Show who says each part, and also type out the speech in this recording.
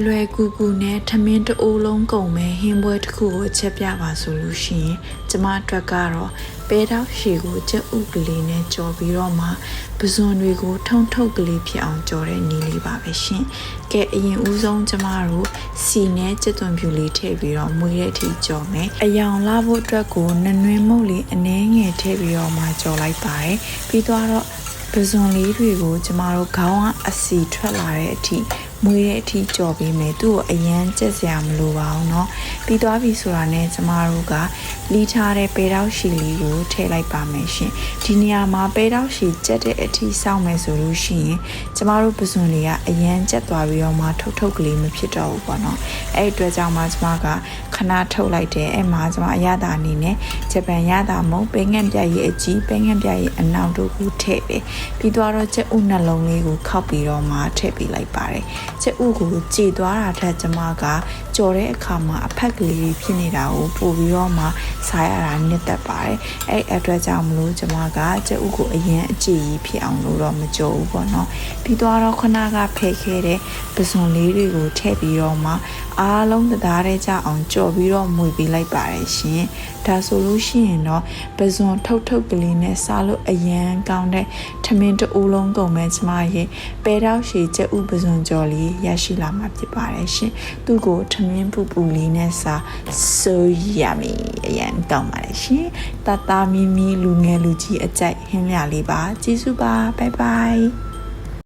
Speaker 1: လွယ်ကူကူနဲ့ထမင်းတအိုးလုံးကုန်မဲ့ဟင်းပွဲတစ်ခုကိုချက်ပြပါဆိုလို့ရှိရင်ကျမအတွက်ကတော့ပဲတောက်ရှည်ကိုကြက်ဥကလေးနဲ့ကြော်ပြီးတော့မှပဇွန်တွေကိုထုံထုတ်ကလေးဖြစ်အောင်ကြော်တဲ့နည်းလေးပါပဲရှင်။ကဲအရင်ဦးဆုံးကျမတို့စီနဲ့ကြက်သွန်ဖြူလေးထည့်ပြီးတော့မွေးတဲ့အထိကြော်မယ်။အယောင်လာဖို့အတွက်ကိုနနွေမုတ်လေးအနည်းငယ်ထည့်ပြီးတော့မှကြော်လိုက်ပါတယ်။ပြီးတော့ပဇွန်လေးတွေကိုကျမတို့ခေါင်းကအစီထွက်လာတဲ့အထိမွေးတဲ့အထိကြော်ပေးမယ်သူ့ကိုအရန်ကြက်စရာမလိုပါဘူးเนาะပြီးသွားပြီဆိုတာနဲ့ကျမတို့ကလီထားတဲ့ပဲတောက်ရှည်လေးကိုထည့်လိုက်ပါမယ်ရှင်ဒီနေရာမှာပဲတောက်ရှည်ကြက်တဲ့အထိစောင့်မယ်ဆိုလို့ရှိရင်ကျမတို့ပဇွန်လေးကအရန်ကြက်သွားပြီးတော့မှထုတ်ကလေးမဖြစ်တော့ဘူးပေါ့เนาะအဲ့အတွက်ကြောင့်မှကျမကခဏထုတ်လိုက်တယ်အဲ့မှာကျမအရသာအနေနဲ့ဂျပန်ရသာမုံပဲငန့်ပြရဲ့အကြီးပဲငန့်ပြရဲ့အနောက်တို့ကိုထည့်တယ်ပြီးတော့ကြက်ဥနှလုံးလေးကိုခောက်ပြီးတော့မှထည့်ပေးလိုက်ပါတယ်ကျက်ဥကိုကြည်သွားတာထက်ကျမကကြော်တဲ့အခါမှာအဖက်ကလေးဖြစ်နေတာကိုပို့ပြီးတော့မှစားရတာနှစ်သက်ပါတယ်အဲ့အတွက်ကြောင့်မလို့ကျမကကျက်ဥကိုအရင်အကြည်ကြီးဖြစ်အောင်လို့တော့မကြော်ဘူးပေါ့နော်ပြီးတော့ခဏကဖယ်ခဲ့တဲ့ပဇွန်လေးတွေကိုထည့်ပြီးတော့မှအားလုံးသားတဲ့ကြအောင်ကြော်ပြီးတော့မွေပေးလိုက်ပါတယ်ရှင်ဒါဆိုလို့ရှိရင်တော့ပဇွန်ထုတ်ကလေးနဲ့စားလို့အရန်ကောင်းတဲ့ထမင်းတအိုးလုံးကုန်မဲ့ကျမရဲ့ပဲတောက်ရှည်ကျက်ဥပဇွန်ကြော်လေးရရှိလာမှာဖြစ်ပါတယ်ရှင်သူ့ကိုထမင်းပူပူလေးနဲ့စားဆိုရမီအရန်ကောင်းပါတယ်ရှင်တတမီမီလူငယ်လူကြီးအကြိုက်ဟင်းလျာလေးပါကျေးဇူးပါဘိုင်ဘိုင်